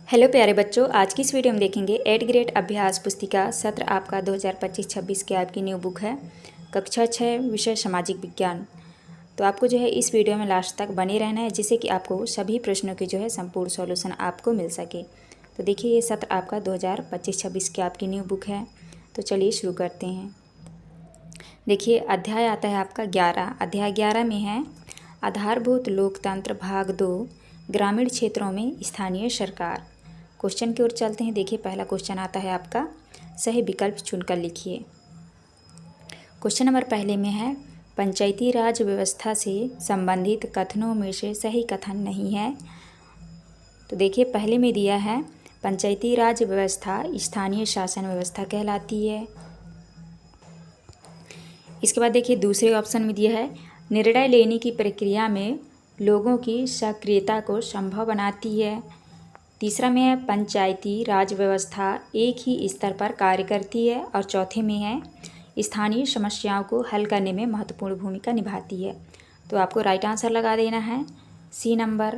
Hello प्यारे बच्चों, आज की इस वीडियो में देखेंगे 8th ग्रेड अभ्यास पुस्तिका सत्र आपका 2025-26 की आपकी न्यू बुक है कक्षा 6 विषय सामाजिक विज्ञान। तो आपको जो है इस वीडियो में लास्ट तक बने रहना है जिससे कि आपको सभी प्रश्नों की जो है संपूर्ण सॉल्यूशन आपको मिल सके। तो देखिए ये सत्र आपका 2025-26 की आपकी न्यू बुक है। तो चलिए शुरू करते हैं। देखिए अध्याय आता है आपका 11। अध्याय 11 में है आधारभूत लोकतंत्र भाग 2 ग्रामीण क्षेत्रों में स्थानीय सरकार। क्वेश्चन की ओर चलते हैं। देखिए पहला क्वेश्चन आता है आपका सही विकल्प चुनकर लिखिए। क्वेश्चन नंबर पहले में है पंचायती राज व्यवस्था से संबंधित कथनों में से सही कथन नहीं है। तो देखिए पहले में दिया है पंचायती राज व्यवस्था स्थानीय शासन व्यवस्था कहलाती है। इसके बाद देखिए दूसरे ऑप्शन में दिया है निर्णय लेने की प्रक्रिया में लोगों की सक्रियता को संभव बनाती है। तीसरा में है पंचायती राज व्यवस्था एक ही स्तर पर कार्य करती है। और चौथे में है स्थानीय समस्याओं को हल करने में महत्वपूर्ण भूमिका निभाती है। तो आपको राइट आंसर लगा देना है सी नंबर,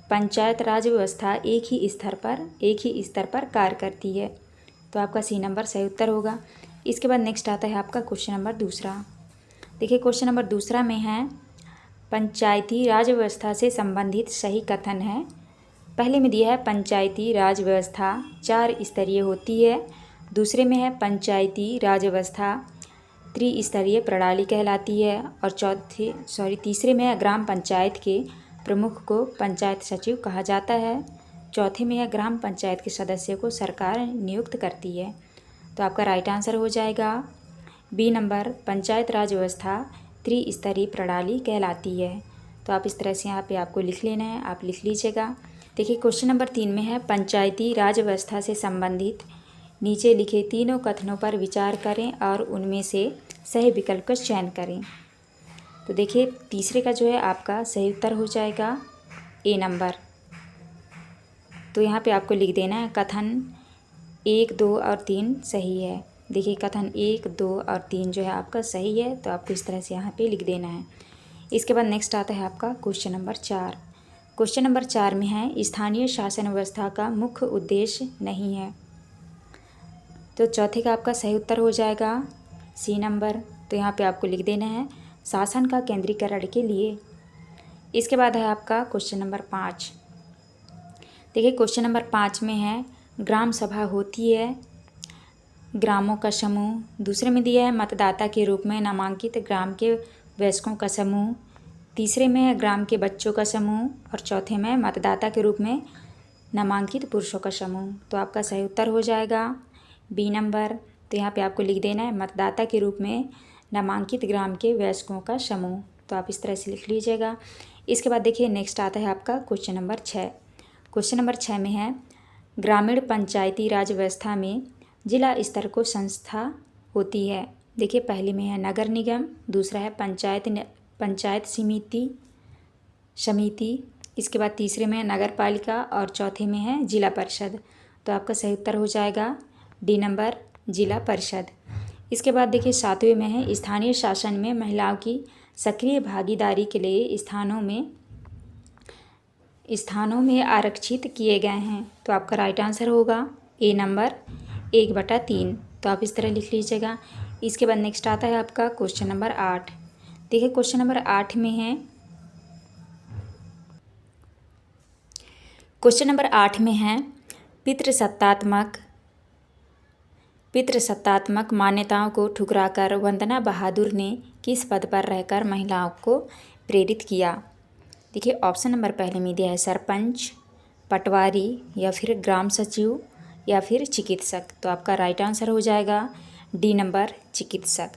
पंचायत राज व्यवस्था एक ही स्तर पर कार्य करती है। तो आपका सी नंबर सही उत्तर होगा। इसके बाद नेक्स्ट आता है आपका क्वेश्चन नंबर दूसरा। देखिए क्वेश्चन नंबर दूसरा में है पंचायती राज व्यवस्था से संबंधित सही कथन है। पहले में दिया है पंचायती राज व्यवस्था 4 स्तरीय होती है। दूसरे में है पंचायती राज व्यवस्था त्रिस्तरीय प्रणाली कहलाती है। और तीसरे में है ग्राम पंचायत के प्रमुख को पंचायत सचिव कहा जाता है। चौथे में है ग्राम पंचायत के सदस्य को सरकार नियुक्त करती है। तो आपका राइट आंसर हो जाएगा बी नंबर, पंचायत राज व्यवस्था त्रिस्तरीय प्रणाली कहलाती है। तो आप इस तरह से यहाँ पे आपको लिख लेना है, आप लिख लीजिएगा। देखिए क्वेश्चन नंबर 3 में है पंचायती राज व्यवस्था से संबंधित नीचे लिखे तीनों कथनों पर विचार करें और उनमें से सही विकल्प का चयन करें। तो देखिए तीसरे का जो है आपका सही उत्तर हो जाएगा ए नंबर। तो यहाँ पे आपको लिख देना है कथन 1, 2 और 3 सही है। देखिए कथन 1, 2 और 3 जो है आपका सही है। तो आपको इस तरह से यहाँ पे लिख देना है। इसके बाद नेक्स्ट आता है आपका क्वेश्चन नंबर 4। क्वेश्चन नंबर 4 में है स्थानीय शासन व्यवस्था का मुख्य उद्देश्य नहीं है। तो चौथे का आपका सही उत्तर हो जाएगा सी नंबर। तो यहाँ पे आपको लिख देना है शासन का केंद्रीकरण के लिए। इसके बाद है आपका क्वेश्चन नंबर 5। देखिए क्वेश्चन नंबर 5 में है ग्राम सभा होती है ग्रामों का समूह। दूसरे में दिया है मतदाता के रूप में नामांकित ग्राम के वयस्कों का समूह। तीसरे में है ग्राम के बच्चों का समूह। और चौथे में मतदाता के रूप में नामांकित पुरुषों का समूह। तो आपका सही उत्तर हो जाएगा बी नंबर। तो यहाँ पे आपको लिख देना है मतदाता के रूप में नामांकित ग्राम के वयस्कों का समूह। तो आप इस तरह से लिख लीजिएगा। इसके बाद देखिए नेक्स्ट आता है आपका क्वेश्चन नंबर 6। क्वेश्चन नंबर 6 में है ग्रामीण पंचायती राज व्यवस्था में जिला स्तर को संस्था होती है। देखिए पहले में है नगर निगम, दूसरा है पंचायत समिति। इसके बाद तीसरे में है नगर पालिका और चौथे में है जिला परिषद। तो आपका सही उत्तर हो जाएगा डी नंबर, जिला परिषद। इसके बाद देखिए 7वें में है स्थानीय शासन में महिलाओं की सक्रिय भागीदारी के लिए स्थानों में आरक्षित किए गए हैं। तो आपका राइट आंसर होगा ए नंबर 1/3। तो आप इस तरह लिख लीजिएगा। इसके बाद नेक्स्ट आता है आपका क्वेश्चन नंबर 8। देखिए क्वेश्चन नंबर 8 में है पितृसत्तात्मक मान्यताओं को ठुकराकर वंदना बहादुर ने किस पद पर रहकर महिलाओं को प्रेरित किया। देखिए ऑप्शन नंबर पहले में दिया है सरपंच, पटवारी या फिर ग्राम सचिव या फिर चिकित्सक। तो आपका राइट आंसर हो जाएगा डी नंबर, चिकित्सक।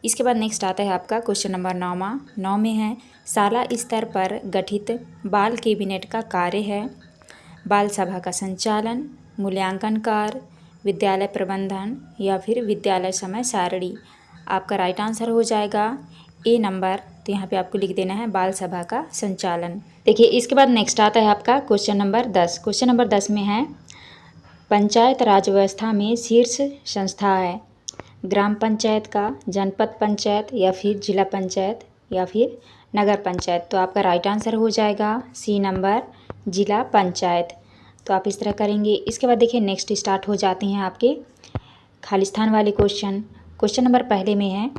इसके बाद नेक्स्ट आता है आपका क्वेश्चन नंबर 9 में है शाला स्तर पर गठित बाल कैबिनेट का कार्य है बाल सभा का संचालन, मूल्यांकन कार्य, विद्यालय प्रबंधन या फिर विद्यालय समय सारणी। आपका राइट आंसर हो जाएगा ए नंबर। तो यहाँ पे आपको लिख देना है बाल सभा का संचालन। देखिए इसके बाद नेक्स्ट आता है आपका क्वेश्चन नंबर 10। क्वेश्चन नंबर 10 में है पंचायत राज व्यवस्था में शीर्ष संस्था है ग्राम पंचायत का, जनपद पंचायत या फिर जिला पंचायत या फिर नगर पंचायत। तो आपका राइट आंसर हो जाएगा सी नंबर, जिला पंचायत। तो आप इस तरह करेंगे। इसके बाद देखिए नेक्स्ट स्टार्ट हो जाते हैं आपके खालिस्तान वाले क्वेश्चन। क्वेश्चन नंबर पहले में है,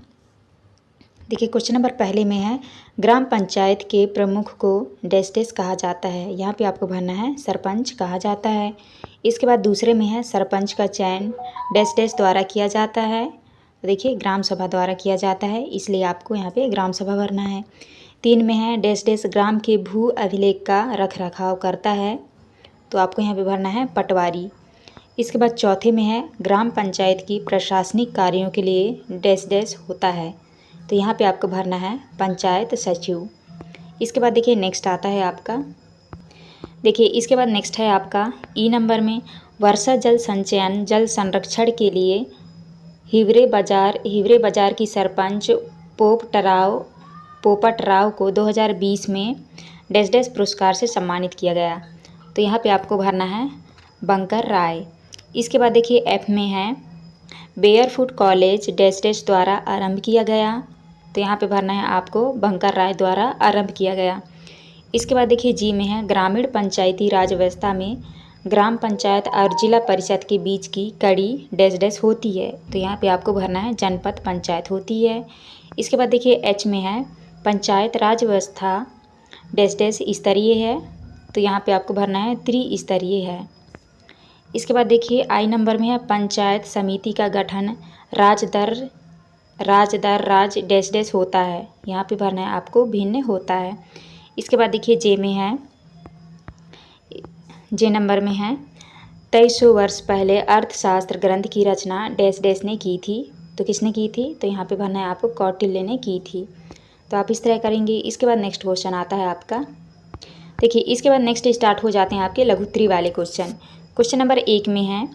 देखिए क्वेश्चन नंबर पहले में है ग्राम पंचायत के प्रमुख को डैश डैश कहा जाता है। यहाँ पे आपको भरना है सरपंच कहा जाता है। इसके बाद दूसरे में है सरपंच का चयन डैश डैश द्वारा किया जाता है। तो देखिए ग्राम सभा द्वारा किया जाता है, इसलिए आपको यहाँ पे ग्राम सभा भरना है। 3 में है डैश डैश ग्राम के भू अभिलेख का रख रखाव करता है। तो आपको यहाँ पे भरना है पटवारी। इसके बाद चौथे में है ग्राम पंचायत की प्रशासनिक कार्यों के लिए डैश डैश होता है। तो यहाँ पे आपको भरना है पंचायत सचिव। इसके बाद देखिए नेक्स्ट आता है आपका, देखिए इसके बाद नेक्स्ट है आपका ई नंबर में वर्षा जल संचयन जल संरक्षण के लिए हिवरे बाजार की सरपंच पोपट राव को 2020 में डैश डैश पुरस्कार से सम्मानित किया गया। तो यहाँ पे आपको भरना है बंकर राय। इसके बाद देखिए एफ में है बेयरफुट कॉलेज डैश डैश द्वारा आरंभ किया गया। तो यहाँ पे भरना है आपको बंकर राय द्वारा आरंभ किया गया। इसके बाद देखिए जी में है ग्रामीण पंचायती राज व्यवस्था में ग्राम पंचायत और जिला परिषद के बीच की कड़ी डैश डैश होती है। तो यहाँ पे आपको भरना है जनपद पंचायत होती है। इसके बाद देखिए एच में है पंचायत राज व्यवस्था डैश डैश स्तरीय है। तो यहाँ पे आपको भरना है त्रिस्तरीय है। इसके बाद देखिए आई नंबर में है पंचायत समिति का गठन राज डैश डैश होता है। यहाँ पे भरना है आपको भिन्न होता है। इसके बाद देखिए जे में है, जे नंबर में है 2300 वर्ष पहले अर्थशास्त्र ग्रंथ की रचना डैश डैश ने की थी। तो किसने की थी? तो यहाँ पे भरना है आपको कौटिल्य ने की थी। तो आप इस तरह करेंगे। इसके बाद नेक्स्ट क्वेश्चन आता है आपका, देखिए इसके बाद नेक्स्ट स्टार्ट हो जाते हैं आपके लघुत्तरी वाले क्वेश्चन। क्वेश्चन नंबर 1 में है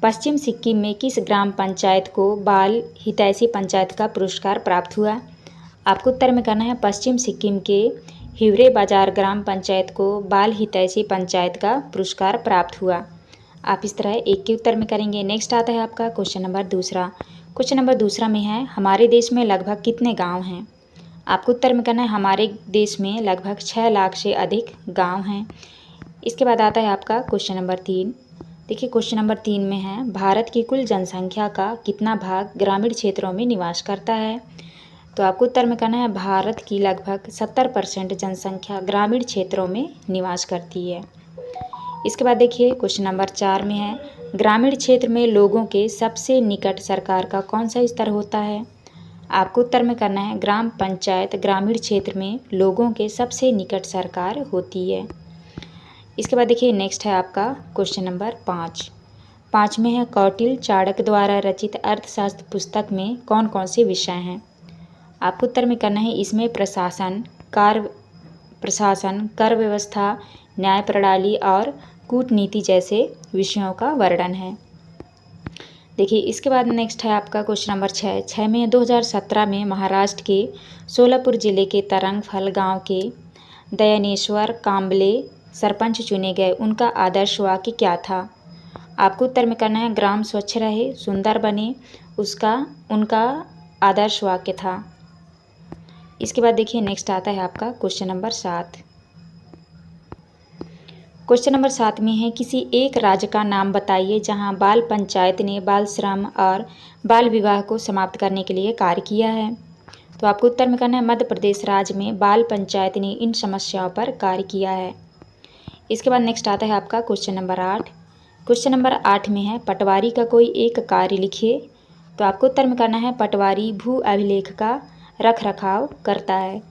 पश्चिम सिक्किम में किस ग्राम पंचायत को बाल हितैषी पंचायत का पुरस्कार प्राप्त हुआ? आपको उत्तर में करना है पश्चिम सिक्किम के हिवरे बाजार ग्राम पंचायत को बाल हितैषी पंचायत का पुरस्कार प्राप्त हुआ। आप इस तरह एक के उत्तर में करेंगे। नेक्स्ट आता है आपका क्वेश्चन नंबर दूसरा। क्वेश्चन नंबर दूसरा में है हमारे देश में लगभग कितने गांव हैं? आपको उत्तर में करना है हमारे देश में लगभग 6 लाख से अधिक गांव हैं। इसके बाद आता है आपका क्वेश्चन नंबर 3। देखिए क्वेश्चन नंबर 3 में है भारत की कुल जनसंख्या का कितना भाग ग्रामीण क्षेत्रों में निवास करता है? तो आपको उत्तर में करना है भारत की लगभग 70% जनसंख्या ग्रामीण क्षेत्रों में निवास करती है। इसके बाद देखिए क्वेश्चन नंबर 4 में है ग्रामीण क्षेत्र में लोगों के सबसे निकट सरकार का कौन सा स्तर होता है? आपको उत्तर में करना है ग्राम पंचायत ग्रामीण क्षेत्र में लोगों के सबसे निकट सरकार होती है। इसके बाद देखिए नेक्स्ट है आपका क्वेश्चन नंबर 5 में है कौटिल्य चाणक्य द्वारा रचित अर्थशास्त्र पुस्तक में कौन कौन से विषय हैं? आपको उत्तर में करना है इसमें प्रशासन, कर व्यवस्था, न्याय प्रणाली और कूटनीति जैसे विषयों का वर्णन है। देखिए इसके बाद नेक्स्ट है आपका क्वेश्चन नंबर 6 में 2017 में महाराष्ट्र के सोलापुर जिले के तरंगफल गांव के दयानेश्वर कांबले सरपंच चुने गए। उनका आदर्श वाक्य क्या था? आपको उत्तर में करना है ग्राम स्वच्छ रहे सुंदर बने, उनका आदर्श वाक्य था। इसके बाद देखिए नेक्स्ट आता है आपका क्वेश्चन नंबर 7। क्वेश्चन नंबर 7 में है किसी एक राज्य का नाम बताइए जहां बाल पंचायत ने बाल श्रम और बाल विवाह को समाप्त करने के लिए कार्य किया है। तो आपको उत्तर में करना है मध्य प्रदेश राज्य में बाल पंचायत ने इन समस्याओं पर कार्य किया है। इसके बाद नेक्स्ट आता है आपका क्वेश्चन नंबर 8। क्वेश्चन नंबर 8 में है पटवारी का कोई एक कार्य लिखिए। तो आपको उत्तर में करना है पटवारी भू अभिलेख का रख रखाव करता है।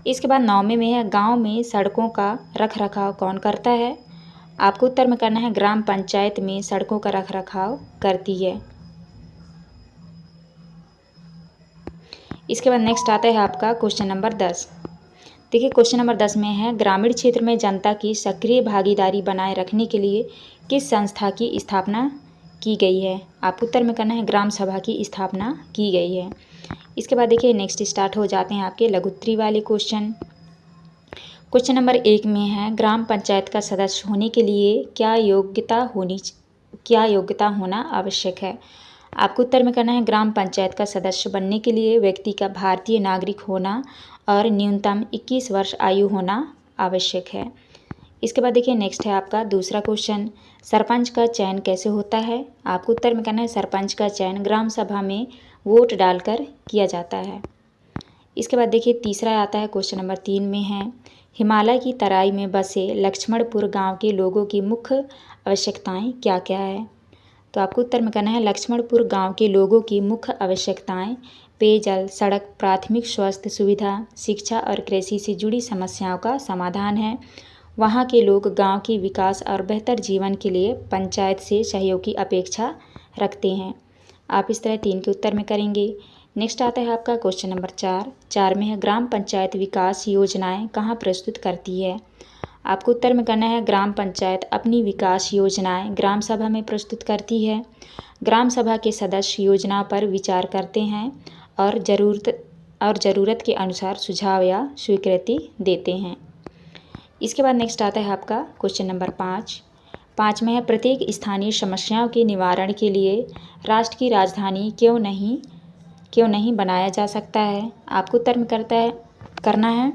इसके बाद 9 में है गांव में सड़कों का रख रखाव कौन करता है? आपको उत्तर में करना है ग्राम पंचायत में सड़कों का रख रखाव करती है। इसके बाद नेक्स्ट आता है आपका क्वेश्चन नंबर 10। देखिए क्वेश्चन नंबर 10 में है ग्रामीण क्षेत्र में जनता की सक्रिय भागीदारी बनाए रखने के लिए किस संस्था की स्थापना की गई है? आपको उत्तर में करना है ग्राम सभा की स्थापना की गई है। इसके बाद देखिए नेक्स्ट स्टार्ट हो जाते हैं आपके लघुत्तरी वाले क्वेश्चन। क्वेश्चन नंबर 1 में है ग्राम पंचायत का सदस्य होने के लिए क्या योग्यता होना आवश्यक है? आपको उत्तर में करना है ग्राम पंचायत का सदस्य बनने के लिए व्यक्ति का भारतीय नागरिक होना और न्यूनतम 21 वर्ष आयु होना आवश्यक है। इसके बाद देखिए नेक्स्ट है आपका दूसरा क्वेश्चन, सरपंच का चयन कैसे होता है। आपको उत्तर में करना है सरपंच का चयन ग्राम सभा में वोट डालकर किया जाता है। इसके बाद देखिए तीसरा आता है क्वेश्चन नंबर 3 में है, हिमालय की तराई में बसे लक्ष्मणपुर गांव के लोगों की मुख्य आवश्यकताएं क्या क्या है। तो आपको उत्तर में करना है लक्ष्मणपुर गांव के लोगों की मुख्य आवश्यकताएं पेयजल, सड़क, प्राथमिक स्वास्थ्य सुविधा, शिक्षा और कृषि से जुड़ी समस्याओं का समाधान है। वहां के लोग गांव के विकास और बेहतर जीवन के लिए पंचायत से सहयोग की अपेक्षा रखते हैं। आप इस तरह 3 के उत्तर में करेंगे। नेक्स्ट आता है आपका क्वेश्चन नंबर 4 में है, ग्राम पंचायत विकास योजनाएं कहाँ प्रस्तुत करती है। आपको उत्तर में करना है ग्राम पंचायत अपनी विकास योजनाएं ग्राम सभा में प्रस्तुत करती है। ग्राम सभा के सदस्य योजना पर विचार करते हैं और ज़रूरत के अनुसार सुझाव या स्वीकृति देते हैं। इसके बाद नेक्स्ट आता है आपका क्वेश्चन नंबर 5 में है, प्रत्येक स्थानीय समस्याओं के निवारण के लिए राष्ट्र की राजधानी क्यों नहीं बनाया जा सकता है। आपको उत्तर में करना है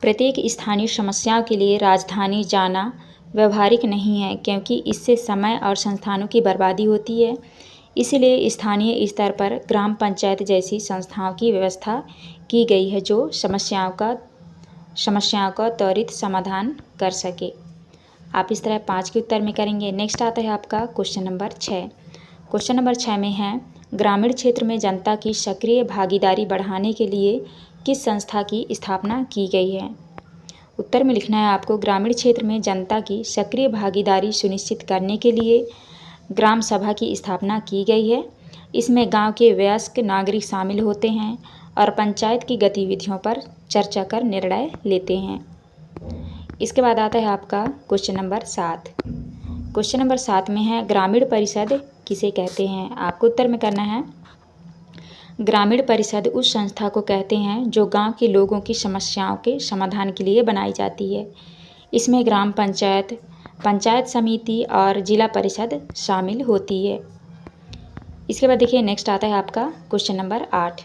प्रत्येक स्थानीय समस्याओं के लिए राजधानी जाना व्यवहारिक नहीं है, क्योंकि इससे समय और संस्थानों की बर्बादी होती है। इसलिए स्थानीय स्तर पर ग्राम पंचायत जैसी संस्थाओं की व्यवस्था की गई है जो समस्याओं का त्वरित समाधान कर सके। आप इस तरह 5 के उत्तर में करेंगे। नेक्स्ट आता है आपका क्वेश्चन नंबर 6। क्वेश्चन नंबर 6 में है, ग्रामीण क्षेत्र में जनता की सक्रिय भागीदारी बढ़ाने के लिए किस संस्था की स्थापना की गई है। उत्तर में लिखना है आपको, ग्रामीण क्षेत्र में जनता की सक्रिय भागीदारी सुनिश्चित करने के लिए ग्राम सभा की स्थापना की गई है। इसमें गांव के वयस्क नागरिक शामिल होते हैं और पंचायत की गतिविधियों पर चर्चा कर निर्णय लेते हैं। इसके बाद आता है आपका क्वेश्चन नंबर 7। क्वेश्चन नंबर 7 में है, ग्रामीण परिषद किसे कहते हैं। आपको उत्तर में करना है ग्रामीण परिषद उस संस्था को कहते हैं जो गांव के लोगों की समस्याओं के समाधान के लिए बनाई जाती है। इसमें ग्राम पंचायत, पंचायत समिति और जिला परिषद शामिल होती है। इसके बाद देखिए नेक्स्ट आता है आपका क्वेश्चन नंबर 8।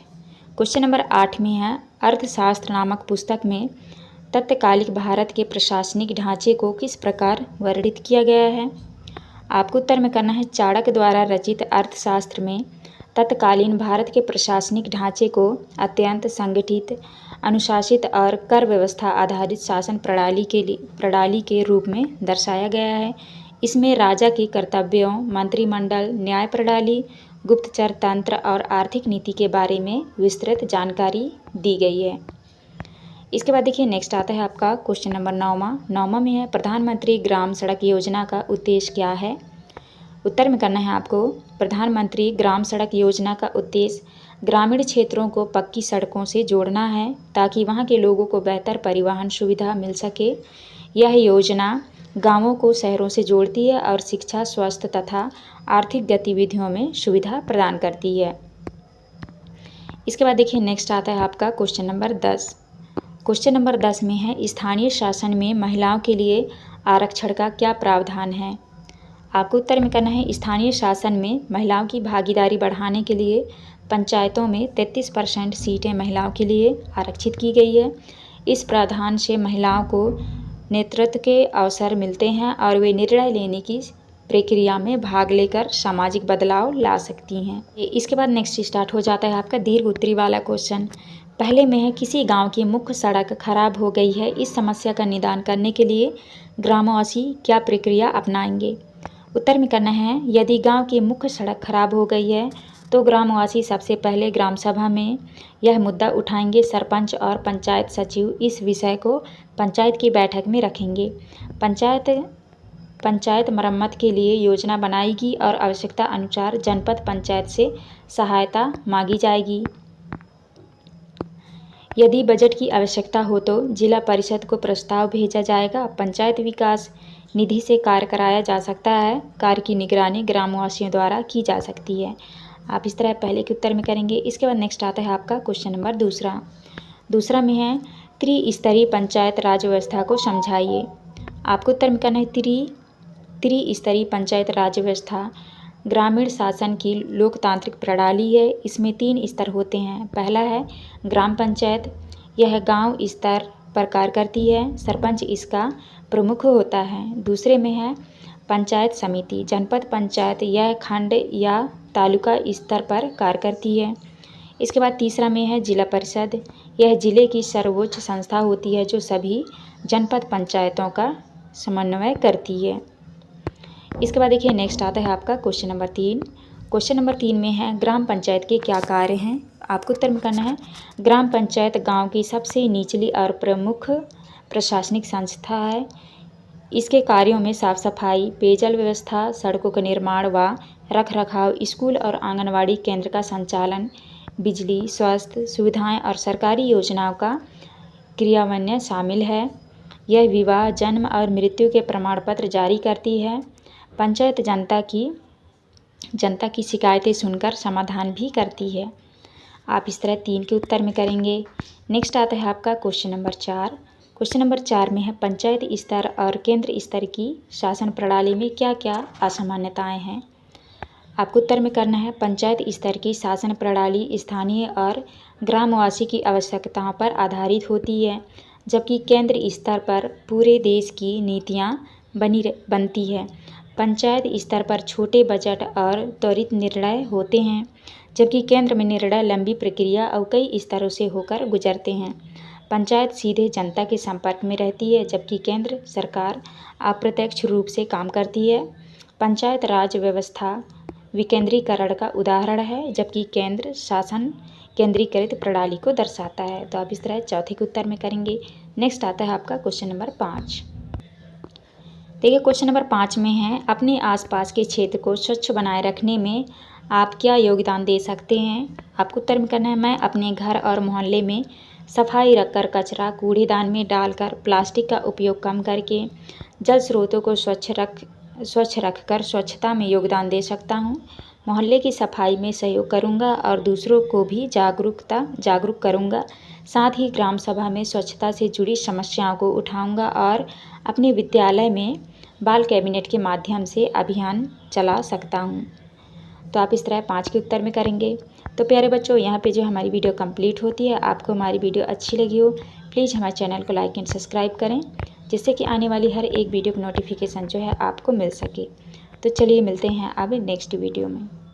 क्वेश्चन नंबर 8 में है, अर्थशास्त्र नामक पुस्तक में तत्कालिक भारत के प्रशासनिक ढांचे को किस प्रकार वर्णित किया गया है। आपको उत्तर में करना है, चाणक्य द्वारा रचित अर्थशास्त्र में तत्कालीन भारत के प्रशासनिक ढांचे को अत्यंत संगठित, अनुशासित और कर व्यवस्था आधारित शासन प्रणाली के रूप में दर्शाया गया है। इसमें राजा के कर्तव्यों, मंत्रिमंडल, न्याय प्रणाली, गुप्तचर तंत्र और आर्थिक नीति के बारे में विस्तृत जानकारी दी गई है। इसके बाद देखिए नेक्स्ट आता है आपका क्वेश्चन नंबर 9 में है, प्रधानमंत्री ग्राम सड़क योजना का उद्देश्य क्या है। उत्तर में करना है आपको, प्रधानमंत्री ग्राम सड़क योजना का उद्देश्य ग्रामीण क्षेत्रों को पक्की सड़कों से जोड़ना है ताकि वहां के लोगों को बेहतर परिवहन सुविधा मिल सके। यह योजना गांवों को शहरों से जोड़ती है और शिक्षा, स्वास्थ्य तथा आर्थिक गतिविधियों में सुविधा प्रदान करती है। इसके बाद देखिए नेक्स्ट आता है आपका क्वेश्चन नंबर 10। क्वेश्चन नंबर 10 में है, स्थानीय शासन में महिलाओं के लिए आरक्षण का क्या प्रावधान है। आपको उत्तर में करना है, स्थानीय शासन में महिलाओं की भागीदारी बढ़ाने के लिए पंचायतों में 33% सीटें महिलाओं के लिए आरक्षित की गई है। इस प्रावधान से महिलाओं को नेतृत्व के अवसर मिलते हैं और वे निर्णय लेने की प्रक्रिया में भाग लेकर सामाजिक बदलाव ला सकती हैं। इसके बाद नेक्स्ट स्टार्ट हो जाता है आपका दीर्घ उत्तरी वाला क्वेश्चन। पहले में है, किसी गांव की मुख्य सड़क खराब हो गई है, इस समस्या का निदान करने के लिए ग्रामवासी क्या प्रक्रिया अपनाएंगे। उत्तर में करना है, यदि गांव की मुख्य सड़क खराब हो गई है तो ग्रामवासी सबसे पहले ग्राम सभा में यह मुद्दा उठाएंगे। सरपंच और पंचायत सचिव इस विषय को पंचायत की बैठक में रखेंगे। पंचायत मरम्मत के लिए योजना बनाएगी और आवश्यकता अनुसार जनपद पंचायत से सहायता मांगी जाएगी। यदि बजट की आवश्यकता हो तो जिला परिषद को प्रस्ताव भेजा जाएगा। पंचायत विकास निधि से कार्य कराया जा सकता है। कार्य की निगरानी ग्रामवासियों द्वारा की जा सकती है। आप इस तरह पहले के उत्तर में करेंगे। इसके बाद नेक्स्ट आता है आपका क्वेश्चन नंबर दूसरा में है, त्रिस्तरीय पंचायत राज व्यवस्था को समझाइए। आपको उत्तर में करना है, त्रिस्तरीय पंचायत राज व्यवस्था ग्रामीण शासन की लोकतांत्रिक प्रणाली है। इसमें 3 स्तर होते हैं। पहला है ग्राम पंचायत, यह गांव स्तर पर कार्य करती है। सरपंच इसका प्रमुख होता है। दूसरे में है पंचायत समिति, जनपद पंचायत यह खंड या तालुका स्तर पर कार्य करती है। इसके बाद तीसरा में है जिला परिषद, यह जिले की सर्वोच्च संस्था होती है जो सभी जनपद पंचायतों का समन्वय करती है। इसके बाद देखिए नेक्स्ट आता है आपका क्वेश्चन नंबर 3। क्वेश्चन नंबर 3 में है ग्राम पंचायत के क्या कार्य हैं। आपको उत्तर में करना है। ग्राम पंचायत गांव की सबसे निचली और प्रमुख प्रशासनिक संस्था है। इसके कार्यों में साफ सफाई, पेयजल व्यवस्था, सड़कों का निर्माण व रख रखाव, स्कूल और आंगनवाड़ी केंद्र का संचालन, बिजली, स्वास्थ्य सुविधाएं और सरकारी योजनाओं का क्रियान्वयन शामिल है। यह विवाह, जन्म और मृत्यु के प्रमाण पत्र जारी करती है। पंचायत जनता की शिकायतें सुनकर समाधान भी करती है। आप इस तरह 3 के उत्तर में करेंगे। नेक्स्ट आता है आपका क्वेश्चन नंबर 4। क्वेश्चन नंबर 4 में है पंचायत स्तर और केंद्र स्तर की शासन प्रणाली में क्या क्या असामान्यताएं हैं। आपको उत्तर में करना है। पंचायत स्तर की शासन प्रणाली स्थानीय और ग्रामवासी की आवश्यकताओं पर आधारित होती है, जबकि केंद्र स्तर पर पूरे देश की नीतियां बनती है। पंचायत स्तर पर छोटे बजट और त्वरित निर्णय होते हैं, जबकि केंद्र में निर्णय लंबी प्रक्रिया और कई स्तरों से होकर गुजरते हैं। पंचायत सीधे जनता के संपर्क में रहती है, जबकि केंद्र सरकार अप्रत्यक्ष रूप से काम करती है। पंचायत राज व्यवस्था विकेंद्रीकरण का उदाहरण है, जबकि केंद्र शासन केंद्रीकृत प्रणाली को दर्शाता है। तो आप इस तरह चौथे के उत्तर में करेंगे। नेक्स्ट आता है आपका क्वेश्चन नंबर 5। देखिए क्वेश्चन नंबर 5 में है अपने आसपास के क्षेत्र को स्वच्छ बनाए रखने में आप क्या योगदान दे सकते हैं। आपको उत्तर में करना है। मैं अपने घर और मोहल्ले में सफाई रखकर, कचरा कूड़ेदान में डालकर, प्लास्टिक का उपयोग कम करके, जल स्रोतों को स्वच्छ रखकर स्वच्छता में योगदान दे सकता हूँ। मोहल्ले की सफाई में सहयोग करूँगा और दूसरों को भी जागरूक करूँगा। साथ ही ग्राम सभा में स्वच्छता से जुड़ी समस्याओं को उठाऊँगा और अपने विद्यालय में बाल कैबिनेट के माध्यम से अभियान चला सकता हूँ। तो आप इस तरह 5 के उत्तर में करेंगे। तो प्यारे बच्चों, यहाँ पे जो हमारी वीडियो कंप्लीट होती है, आपको हमारी वीडियो अच्छी लगी हो प्लीज़ हमारे चैनल को लाइक एंड सब्सक्राइब करें, जिससे कि आने वाली हर एक वीडियो की नोटिफिकेशन जो है आपको मिल सके। तो चलिए मिलते हैं अब नेक्स्ट वीडियो में।